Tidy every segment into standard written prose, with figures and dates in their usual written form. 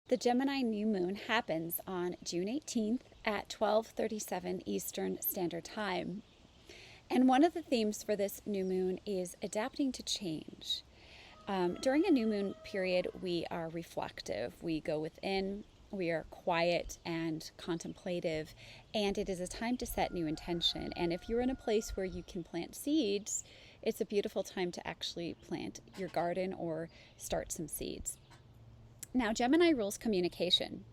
The Gemini new moon happens on June 18th at 12:37 Eastern Standard Time. And one of the themes for this new moon is adapting to change. During a new moon period, we are reflective. We go within, we are quiet and contemplative, and it is a time to set new intention. And if you're in a place where you can plant seeds, it's a beautiful time to actually plant your garden or start some seeds. Now, Gemini rules communication.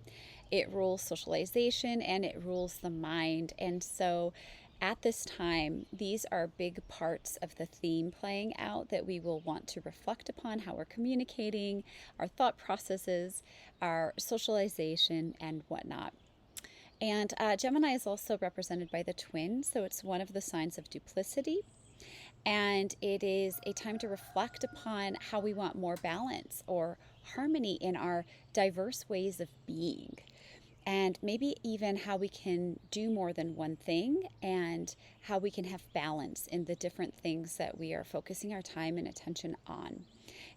It rules socialization and it rules the mind. And so at this time, these are big parts of the theme playing out that we will want to reflect upon: how we're communicating, our thought processes, our socialization, and whatnot. And Gemini is also represented by the twin, so it's one of the signs of duplicity. And it is a time to reflect upon how we want more balance or harmony in our diverse ways of being. And maybe even how we can do more than one thing and how we can have balance in the different things that we are focusing our time and attention on.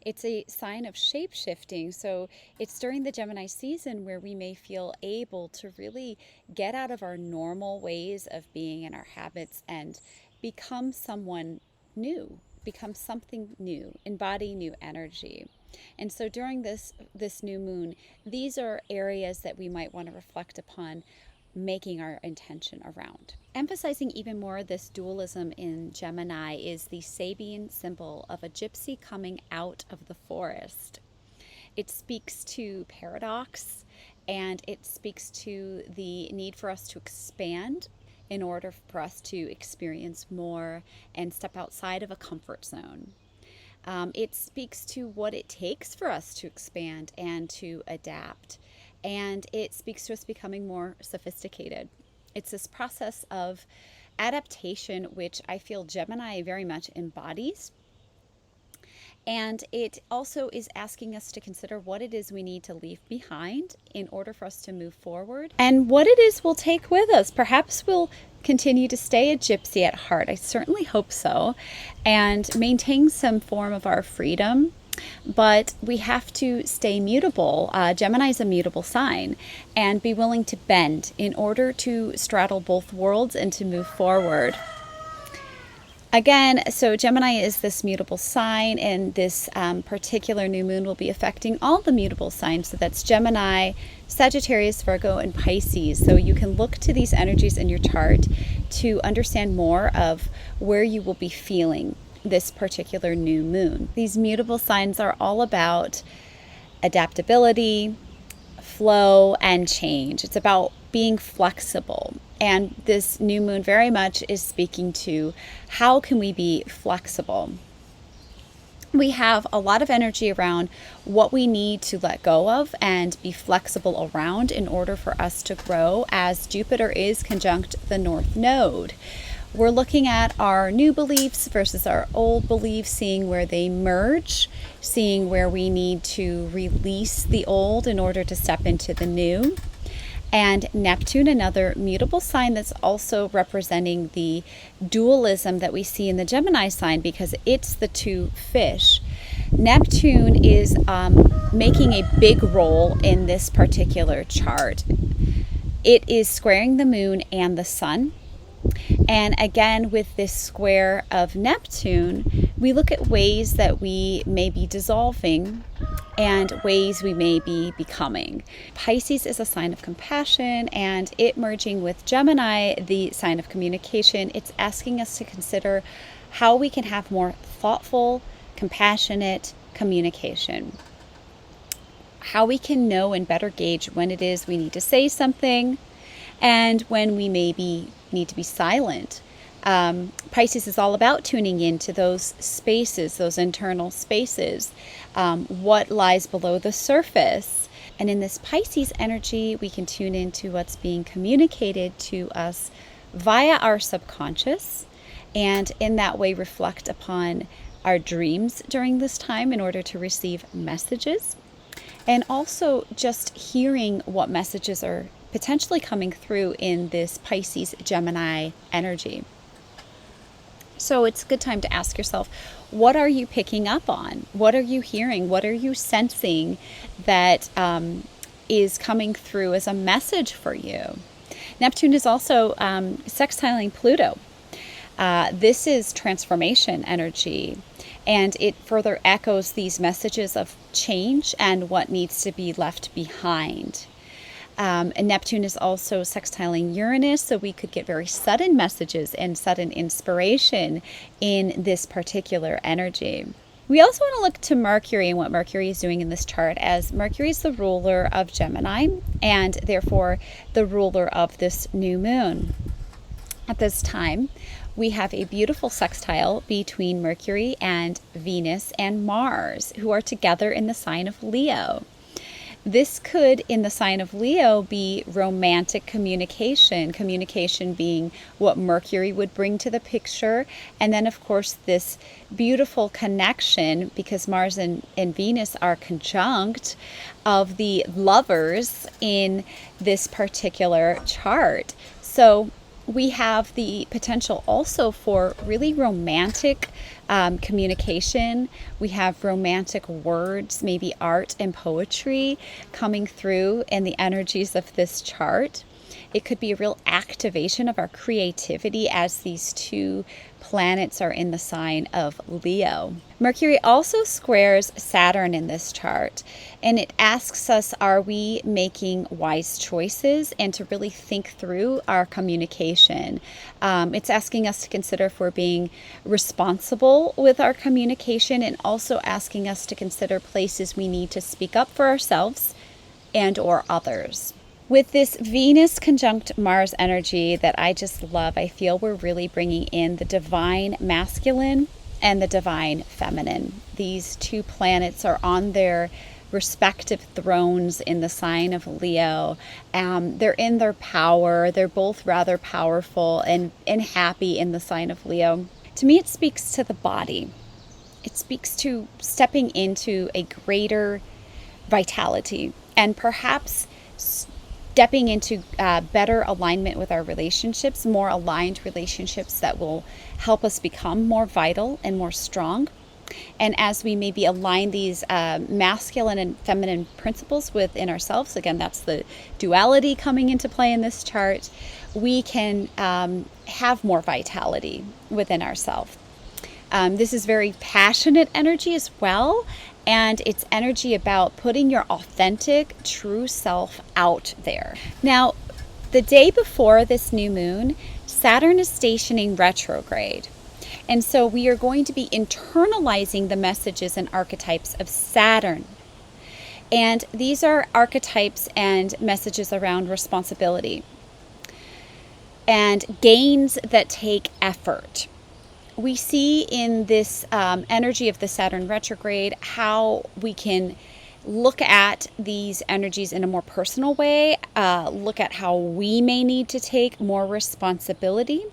It's a sign of shape-shifting, so it's during the Gemini season where we may feel able to really get out of our normal ways of being and our habits and become someone new, become something new, embody new energy. And so during this new moon, these are areas that we might want to reflect upon making our intention around. Emphasizing even more this dualism in Gemini is the Sabian symbol of a gypsy coming out of the forest. It speaks to paradox, and it speaks to the need for us to expand in order for us to experience more and step outside of a comfort zone. It speaks to what it takes for us to expand and to adapt. And it speaks to us becoming more sophisticated. It's this process of adaptation, which I feel Gemini very much embodies. And it also is asking us to consider what it is we need to leave behind in order for us to move forward, and what it is we'll take with us. Perhaps we'll continue to stay a gypsy at heart. I certainly hope so, and maintain some form of our freedom. But we have to stay mutable. Gemini is a mutable sign, and be willing to bend in order to straddle both worlds and to move forward. Again, so Gemini is this mutable sign, and this particular new moon will be affecting all the mutable signs. So that's Gemini, Sagittarius, Virgo, and Pisces. So you can look to these energies in your chart to understand more of where you will be feeling this particular new moon. These mutable signs are all about adaptability, flow, and change. It's about being flexible. And this new moon very much is speaking to how can we be flexible. We have a lot of energy around what we need to let go of and be flexible around in order for us to grow, as Jupiter is conjunct the North Node. We're looking at our new beliefs versus our old beliefs, seeing where they merge, seeing where we need to release the old in order to step into the new. And Neptune, another mutable sign that's also representing the dualism that we see in the Gemini sign, because it's the two fish. Neptune is making a big role in this particular chart. It is squaring the moon and the sun. And again, with this square of Neptune, we look at ways that we may be dissolving and ways we may be becoming. Pisces is a sign of compassion, and it merging with Gemini, the sign of communication, it's asking us to consider how we can have more thoughtful, compassionate communication. How we can know and better gauge when it is we need to say something and when we maybe need to be silent. Pisces is all about tuning into those spaces, those internal spaces, what lies below the surface. And in this Pisces energy, we can tune into what's being communicated to us via our subconscious, and in that way reflect upon our dreams during this time in order to receive messages, and also just hearing what messages are potentially coming through in this Pisces Gemini energy. So it's a good time to ask yourself, what are you picking up on? What are you hearing? What are you sensing that is coming through as a message for you. Neptune is also sextiling Pluto. This is transformation energy, and it further echoes these messages of change and what needs to be left behind. And Neptune is also sextiling Uranus, so we could get very sudden messages and sudden inspiration in this particular energy. We also want to look to Mercury and what Mercury is doing in this chart, as Mercury is the ruler of Gemini and therefore the ruler of this new moon. At this time, we have a beautiful sextile between Mercury and Venus and Mars, who are together in the sign of Leo. This could, in the sign of Leo, be romantic communication, communication being what Mercury would bring to the picture. And then, of course, this beautiful connection, because Mars and Venus are conjunct, of the lovers in this particular chart. So we have the potential also for really romantic communication. We have romantic words, maybe art and poetry coming through in the energies of this chart. It could be a real activation of our creativity as these two planets are in the sign of Leo. Mercury also squares Saturn in this chart, and it asks us, are we making wise choices, and to really think through our communication. It's asking us to consider if we're being responsible with our communication, and also asking us to consider places we need to speak up for ourselves and or others. With this Venus conjunct Mars energy that I just love, I feel we're really bringing in the divine masculine and the divine feminine. These two planets are on their respective thrones in the sign of Leo. They're in their power. They're both rather powerful and happy in the sign of Leo. To me, it speaks to the body. It speaks to stepping into a greater vitality and perhaps stepping into better alignment with our relationships, more aligned relationships that will help us become more vital and more strong. And as we maybe align these masculine and feminine principles within ourselves, again, that's the duality coming into play in this chart, we can have more vitality within ourselves. This is very passionate energy as well. And it's energy about putting your authentic, true self out there. Now, the day before this new moon, Saturn is stationing retrograde. And so we are going to be internalizing the messages and archetypes of Saturn. And these are archetypes and messages around responsibility and gains that take effort. We see in this energy of the Saturn retrograde how we can look at these energies in a more personal way, look at how we may need to take more responsibility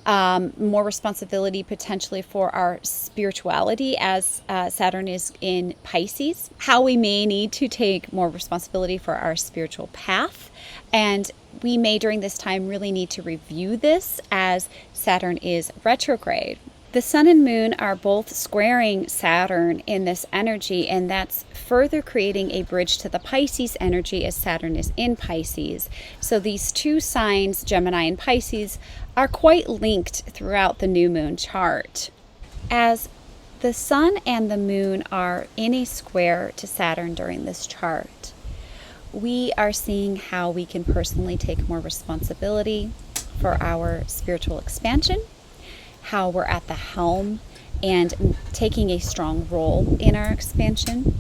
potentially for our spirituality as Saturn is in Pisces, how we may need to take more responsibility for our spiritual path. And we may during this time really need to review this as Saturn is retrograde. The sun and moon are both squaring Saturn in this energy, and that's further creating a bridge to the Pisces energy as Saturn is in Pisces. So these two signs, Gemini and Pisces, are quite linked throughout the new moon chart. As the sun and the moon are in a square to Saturn during this chart, we are seeing how we can personally take more responsibility for our spiritual expansion, how we're at the helm and taking a strong role in our expansion,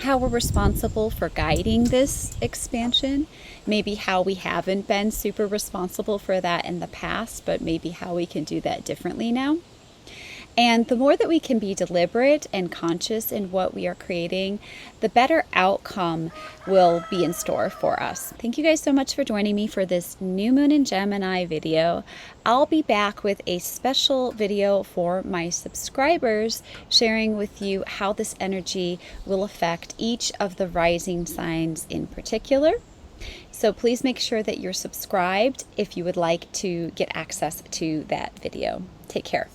how we're responsible for guiding this expansion, maybe how we haven't been super responsible for that in the past, but maybe how we can do that differently now. And the more that we can be deliberate and conscious in what we are creating, the better outcome will be in store for us. Thank you guys so much for joining me for this New Moon in Gemini video. I'll be back with a special video for my subscribers, sharing with you how this energy will affect each of the rising signs in particular. So please make sure that you're subscribed if you would like to get access to that video. Take care.